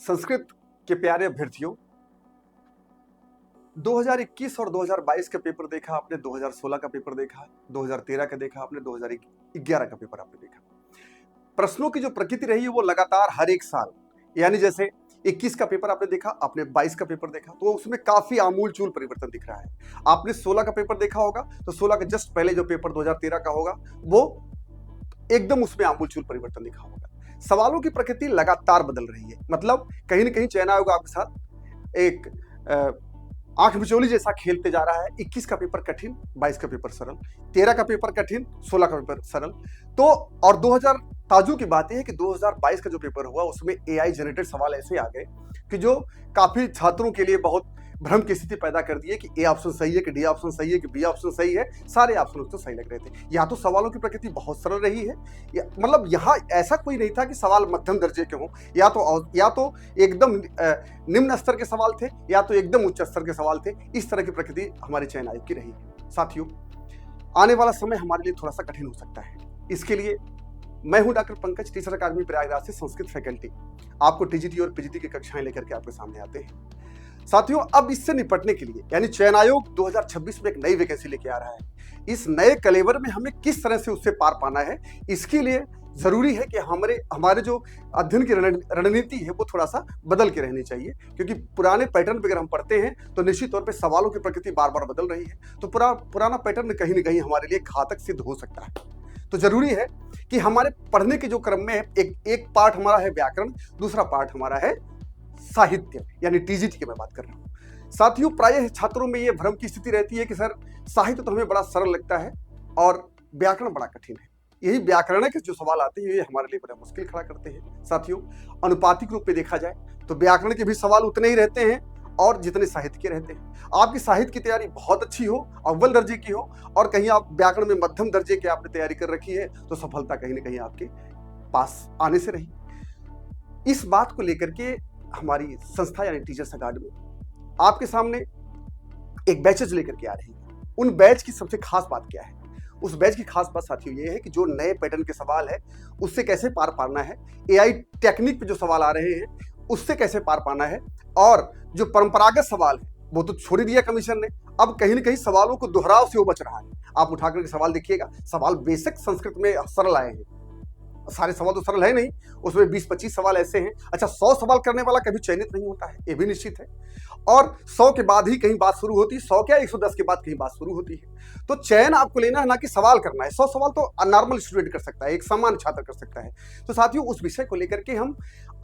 संस्कृत के प्यारे अभ्यर्थियों, 2021 और 2022 का पेपर देखा आपने, 2016 का पेपर देखा, 2013 का देखा आपने, 2011 का पेपर आपने देखा। प्रश्नों की जो प्रकृति रही है वो लगातार हर एक साल, यानी जैसे 21 का पेपर आपने देखा, आपने 22 का पेपर देखा, तो उसमें काफी आमूल-चूल परिवर्तन दिख रहा है। आपने 16 का पेपर देखा होगा, तो 16 के जस्ट पहले जो पेपर 2013 का होगा, वो एकदम उसमें आमूल-चूल परिवर्तन दिखा होगा। सवालों की प्रकृति लगातार बदल रही है, मतलब कहीं ना कहीं चयन आयोग आपके साथ एक आंख बिचौली जैसा खेलते जा रहा है। 21 का पेपर कठिन, 22 का पेपर सरल, 13 का पेपर कठिन, 16 का पेपर सरल। तो और 2000 ताजु की बात यह है कि 2022 का जो पेपर हुआ उसमें एआई जनरेटेड सवाल ऐसे आ गए कि जो काफी छात्रों के लिए बहुत भ्रम की स्थिति पैदा कर दी है कि ए ऑप्शन सही है कि डी ऑप्शन सही है कि बी ऑप्शन सही है। सारे ऑप्शन उसको सही लग रहे थे। या तो सवालों की प्रकृति बहुत सरल रही है, मतलब यहाँ ऐसा कोई नहीं था कि सवाल मध्यम दर्जे के हों, या तो एकदम निम्न स्तर के सवाल थे या तो एकदम उच्च स्तर के सवाल थे। इस तरह की प्रकृति हमारे चयन आयोग की रही है। साथियों, आने वाला समय हमारे लिए थोड़ा सा कठिन हो सकता है। इसके लिए मैं हूं डॉक्टर पंकज, टीचर अकादमी प्रयागराज से संस्कृत फैकल्टी। आपको टीजीटी और पीजीटी की कक्षाएं लेकर के आपके सामने आते हैं। साथियों, अब इससे निपटने के लिए यानी चयन आयोग 2026 में एक नई वैकेंसी लेके आ रहा है। इस नए कलेवर में हमें किस तरह से उससे पार पाना है, इसके लिए जरूरी है कि हमारे जो अध्ययन की रणनीति है वो थोड़ा सा बदल के रहनी चाहिए, क्योंकि पुराने पैटर्न पे अगर हम पढ़ते हैं तो निश्चित तौर पे सवालों की प्रकृति बार बार बदल रही है, तो पुराना पैटर्न कहीं ना कहीं हमारे लिए घातक सिद्ध हो सकता है। तो जरूरी है कि हमारे पढ़ने के जो क्रम में एक पार्ट हमारा है व्याकरण, दूसरा पार्ट हमारा है साहित्य, यानी टीजीटी की मैं बात कर रहा हूं। साथियों, प्रायः छात्रों में यह भ्रम की स्थिति रहती है कि सर साहित्य तो हमें बड़ा सरल लगता है और व्याकरण बड़ा कठिन है। यही व्याकरण के जो सवाल आते हैं ये हमारे लिए बड़ा मुश्किल खड़ा करते हैं। साथियों, अनुपातिक रूप में देखा जाए तो व्याकरण के भी सवाल उतने ही रहते हैं और जितने साहित्य के रहते हैं। आपकी साहित्य की तैयारी बहुत अच्छी हो, अव्वल दर्जे की हो, और कहीं आप व्याकरण में मध्यम दर्जे की आपने तैयारी कर रखी है, तो सफलता कहीं ना कहीं आपके पास आने से रही। इस बात को लेकर के हमारी संस्था यानी टीचर्स अकादमी आपके सामने एक बैचेज लेकर के आ रही है। उन बैच की सबसे खास बात क्या है? उस बैच की खास बात साथियों ये है कि जो नए पैटर्न के सवाल है उससे कैसे पार पाना है, एआई टेक्निक पे जो सवाल आ रहे हैं उससे कैसे पार पाना है, और जो परंपरागत सवाल है वो तो छोड़ ही दिया कमीशन ने। अब कहीं ना कहीं सवालों को दोहराव से वो बच रहा है। आप उठाकर के सवाल देखिएगा, सवाल बेसिक संस्कृत में सरल आए हैं, सारे सवाल तो सरल है नहीं, उसमें 20-25 सवाल ऐसे हैं। अच्छा, 100 सवाल करने वाला कभी चयनित नहीं होता है, ये भी निश्चित है, और 100 के बाद ही कहीं बात शुरू होती है, 100 क्या 110 के बाद कहीं बात शुरू होती है। तो चयन आपको लेना है, ना कि सवाल करना है। 100 सवाल तो नॉर्मल स्टूडेंट कर सकता है, एक सामान्य छात्र कर सकता है। तो साथियों, उस विषय को लेकर के हम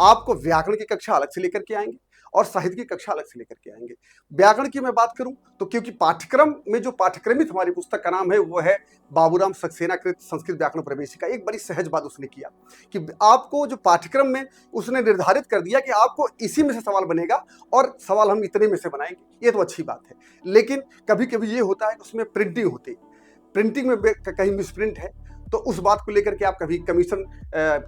आपको व्याकरण की कक्षा अलग से लेकर के आएंगे और साहित्य की कक्षा अलग से लेकर के आएंगे। व्याकरण की मैं बात करूं तो क्योंकि पाठ्यक्रम में जो पाठ्यक्रमित हमारी पुस्तक का नाम है वो है बाबूराम सक्सेना कृत संस्कृत व्याकरण प्रवेशिका। एक बड़ी सहज बात उसने किया कि आपको जो पाठ्यक्रम में उसने निर्धारित कर दिया कि आपको इसी में से सवाल बनेगा और सवाल हम इतने में से बनाएंगे। ये तो अच्छी बात है, लेकिन कभी कभी ये होता है कि उसमें प्रिंटिंग होती है, प्रिंटिंग में कहीं मिसप्रिंट है, तो उस बात को लेकर के आप कभी कमीशन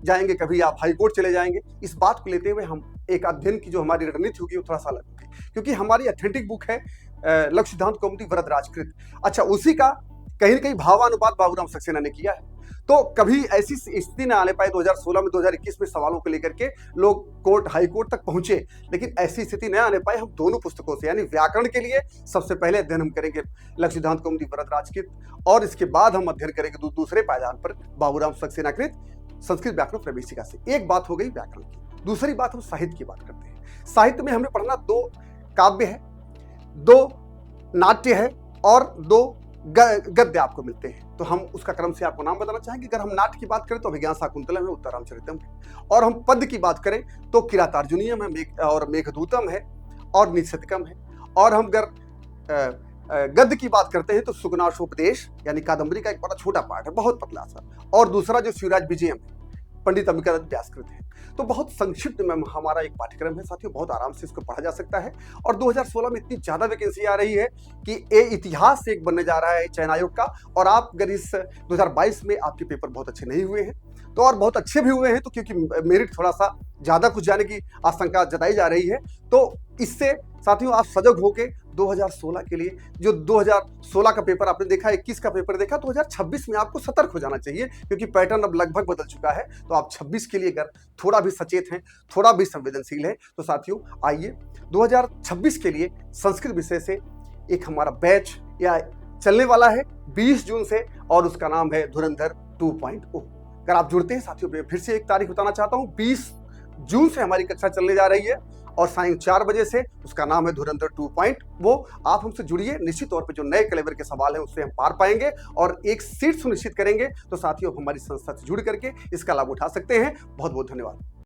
जाएंगे, कभी आप हाई कोर्ट चले जाएंगे। इस बात को लेते हुए हम एक अध्ययन की जो हमारी रणनीति होगी वो थोड़ा सा अलग होगी, क्योंकि हमारी ऑथेंटिक बुक है लक्ष्य सिद्धांत कौमुदी वरदराजकृत। अच्छा, उसी का कहीं ना कहीं भावानुवाद बाबूराम सक्सेना ने किया है। तो कभी ऐसी स्थिति न आने पाए 2016 में, 2021 में सवालों को लेकर के लोग कोर्ट, हाई कोर्ट तक पहुंचे, लेकिन ऐसी स्थिति न आने पाए। हम दोनों पुस्तकों से यानी व्याकरण के लिए सबसे पहले अध्ययन हम करेंगे लक्ष्य सिद्धांत कौमुदी वरदराजकृत, और इसके बाद हम अध्ययन करेंगे दूसरे पायदान पर बाबूराम सक्सेना कृत संस्कृत व्याकरण प्रवेशिका से। एक बात हो गई व्याकरण की। दूसरी बात हम साहित्य की बात करते हैं। साहित्य में हमें पढ़ना 2 काव्य है, 2 नाट्य है और 2 गद्य आपको मिलते हैं। तो हम उसका क्रम से आपको नाम बताना चाहेंगे। अगर हम नाट्य की बात करें तो अभिज्ञान शाकुंतलम है, उत्तरामचरितम है, और हम पद्य की बात करें तो किरातार्जुनीयम है और मेघदूतम है और निषेधकम है, और हम अगर गद्य की बात करते हैं तो सुगनाशोपदेश यानी कादम्बरी का एक बड़ा छोटा पार्ट है, बहुत पतला सा, और दूसरा जो शिवराज विजयम है, पंडित अंबिका दत्त व्यासकृत है। तो बहुत संक्षिप्त में हमारा एक पाठ्यक्रम है साथियों, बहुत आराम से इसको पढ़ा जा सकता है। और 2016 में इतनी ज्यादा वैकेंसी आ रही है कि ये इतिहास एक बनने जा रहा है चयन आयोग का। और आप अगर इस 2022 में आपके पेपर बहुत अच्छे नहीं हुए हैं तो, और बहुत अच्छे भी हुए हैं तो क्योंकि मेरिट थोड़ा सा ज्यादा कुछ जाने की आशंका जताई जा रही है, तो इससे साथियों आप सजग होकर 2016 के लिए, जो 2016 का पेपर आपने देखा, 21 का पेपर देखा, 2026 में आपको सतर्क हो जाना चाहिए, क्योंकि पैटर्न अब लगभग बदल चुका है। तो आप 26 के लिए अगर थोड़ा भी सचेत हैं, थोड़ा भी संवेदनशील हैं, तो साथियों आइए 2026 के लिए संस्कृत विषय से एक हमारा बैच या चलने वाला है 20 जून से, और उसका नाम है धुरंधर 2.0। अगर आप जुड़ते हैं साथियों, मैं फिर से एक तारीख बताना चाहता हूं, 20 जून से हमारी कक्षा चलने जा रही है और सायं 4 बजे से, उसका नाम है धुरंधर 2.0। आप हमसे जुड़िए, निश्चित तौर पे जो नए कलेवर के सवाल हैं उससे हम पार पाएंगे और एक सीट सुनिश्चित करेंगे। तो साथियों, हमारी संस्था से जुड़ करके इसका लाभ उठा सकते हैं। बहुत बहुत धन्यवाद।